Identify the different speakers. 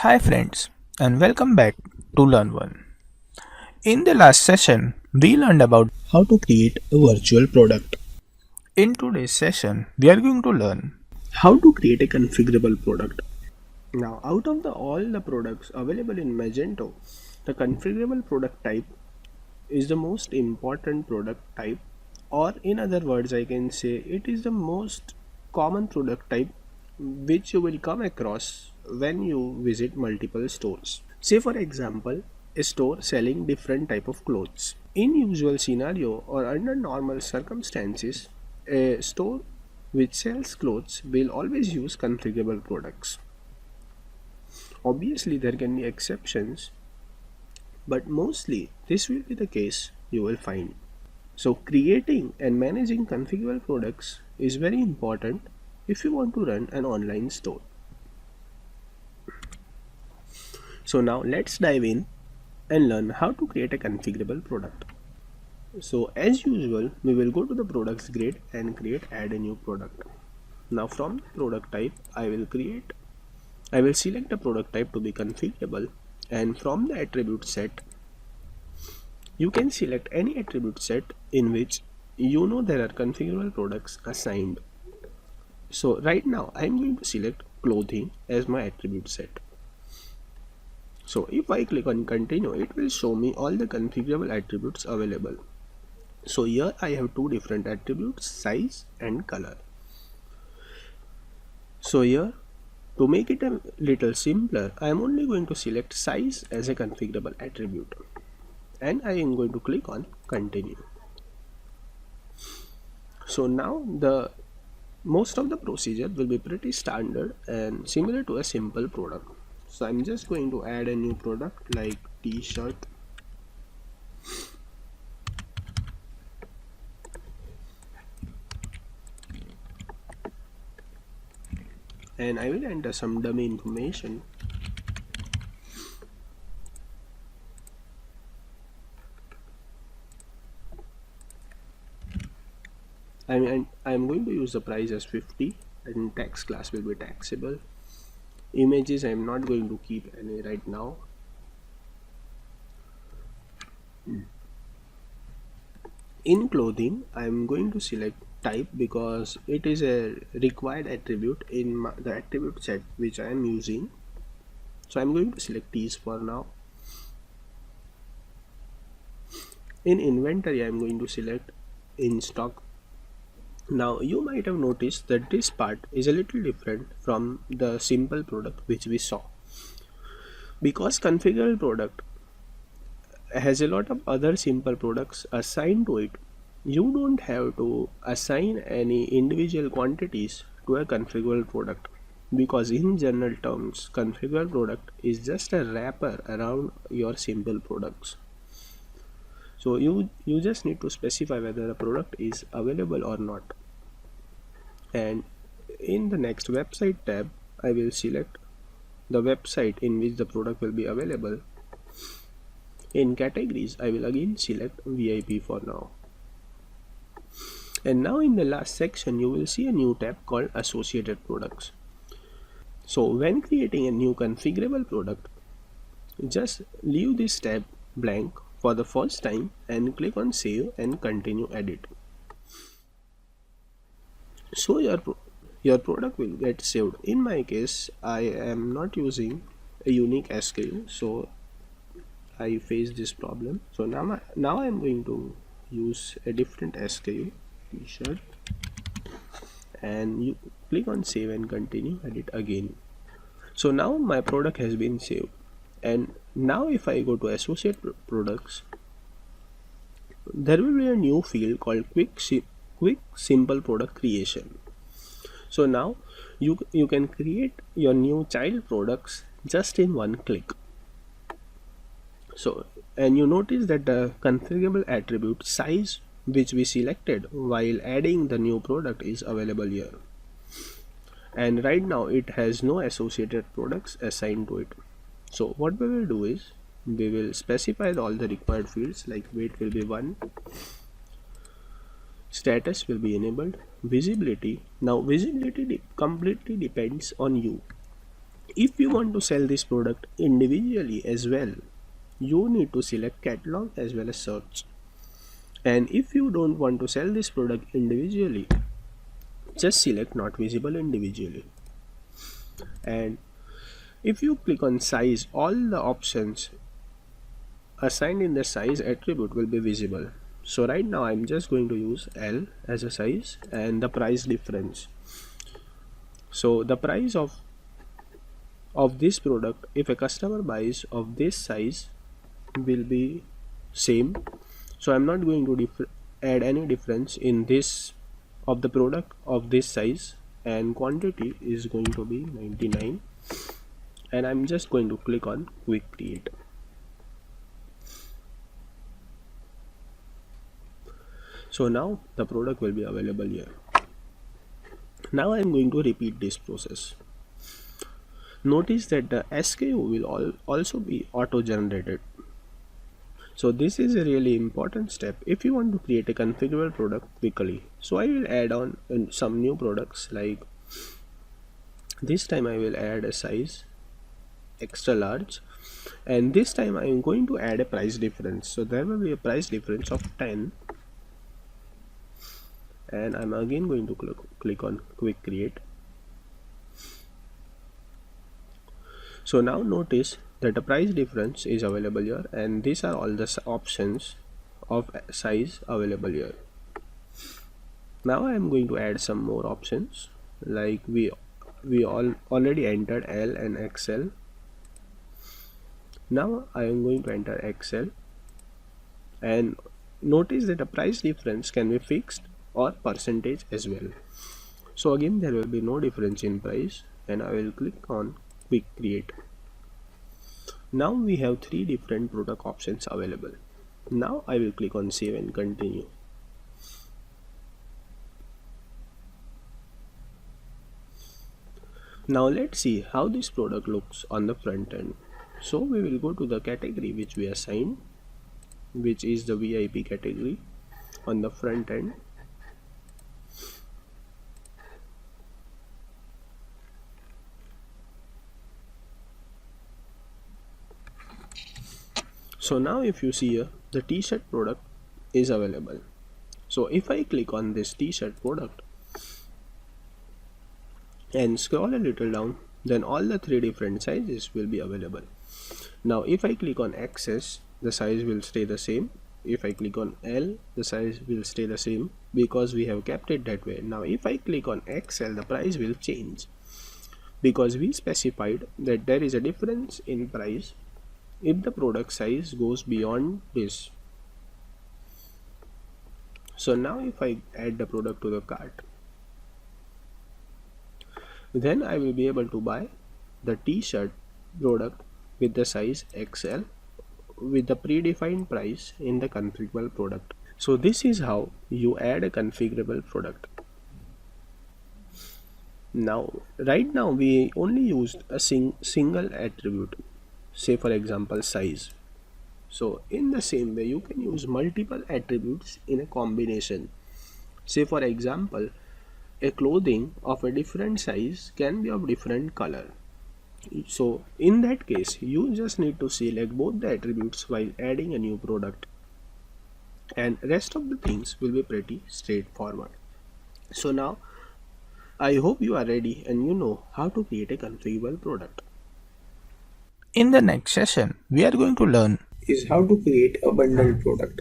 Speaker 1: Hi friends, and welcome back to LearnVern. In the last session, we learned about
Speaker 2: How to create a virtual product.
Speaker 1: in today's session, we are going to learn
Speaker 2: How to create a configurable product. Now, out of all the products available in Magento, the configurable product type is the most important product type, or in other words, I can say it is the most common product type which you will come across when you visit multiple stores. Say for example, a store selling different type of clothes. In usual scenario or under normal circumstances, a store which sells clothes will always use configurable products. Obviously there can be exceptions, but mostly this will be the case you will find. So creating and managing configurable products is very important if you want to run an online store. So now let's dive in and learn how to create a configurable product. So as usual, we will go to the products grid and create add a new product. Now from the product type, I will select the product type to be configurable, and from the attribute set, you can select any attribute set in which you know there are configurable products assigned. So right now I am going to select clothing as my attribute set. So if I click on continue, it will show me all the configurable attributes available. So here I have two different attributes, size and color. So here, to make it a little simpler, I am only going to select size as a configurable attribute, and I am going to click on continue. So now the most of the procedure will be pretty standard and similar to a simple product. So I'm just going to add a new product like t-shirt. And I will enter some dummy information. I'm going to use the price as 50, and tax class will be taxable. Images I'm not going to keep any right now. In clothing, I'm going to select type because it is a required attribute in the attribute set which I am using. So I'm going to select tees for now. In inventory, I'm going to select in stock. Now you might have noticed that this part is a little different from the simple product which we saw, because configurable product has a lot of other simple products assigned to it. You don't have to assign any individual quantities to a configurable product, because in general terms configurable product is just a wrapper around your simple products. So you just need to specify whether a product is available or not. And in the next website tab, I will select the website in which the product will be available. In categories, I will again select VIP for now. And now in the last section, you will see a new tab called associated products. So when creating a new configurable product, just leave this tab blank for the first time and click on save and continue edit. So your product will get saved. In my case, I am not using a unique SKU, so I face this problem. So now I am going to use a different SKU t-shirt, and you click on save and continue edit again. So now my product has been saved, and now if I go to associate products, there will be a new field called quick simple product creation. So now you can create your new child products just in one click. So, and you notice that the configurable attribute size which we selected while adding the new product is available here, and right now it has no associated products assigned to it. So what we will do is we will specify all the required fields, like weight will be 1, status will be enabled, visibility. Now visibility completely depends on you. If you want to sell this product individually as well, you need to select catalog as well as search. And if you don't want to sell this product individually, just select not visible individually. And if you click on size, all the options assigned in the size attribute will be visible. So right now I'm just going to use L as a size and the price difference. So the price of this product, if a customer buys of this size, will be same. So I'm not going to add any difference in this of the product of this size, and quantity is going to be 99, and I'm just going to click on quick create. So now the product will be available here. Now I'm going to repeat this process. Notice that the SKU will also be auto generated. So this is a really important step if you want to create a configurable product quickly. So I will add on some new products, like this time I will add a size extra large, and this time I am going to add a price difference. So there will be a price difference of 10, and I'm again going to click on quick create. So now notice that the price difference is available here, and these are all the options of size available here. Now I am going to add some more options, like we already entered L and XL. Now I am going to enter XL, and notice that the price difference can be fixed or percentage as well. So again there will be no difference in price, and I will click on quick create. Now we have 3 different product options available. Now I will click on save and continue. Now let's see how this product looks on the front end. So we will go to the category which we assigned, which is the VIP category on the front end. So now if you see here, the t-shirt product is available. So if I click on this t-shirt product and scroll a little down, then all the 3 different sizes will be available. Now if I click on XS, the size will stay the same. If I click on L, the size will stay the same, because we have kept it that way. Now if I click on XL, the price will change, because we specified that there is a difference in price if the product size goes beyond this. So now if I add the product to the cart, then I will be able to buy the t-shirt product with the size XL with the predefined price in the configurable product. So this is how you add a configurable product. Now right now we only used a single attribute, say for example size. So in the same way you can use multiple attributes in a combination. Say for example, a clothing of a different size can be of different color. So in that case you just need to select both the attributes while adding a new product, and rest of the things will be pretty straightforward. So now I hope you are ready and you know how to create a configurable product.
Speaker 1: In the next session, we are going to learn
Speaker 2: Is how to create a bundled product.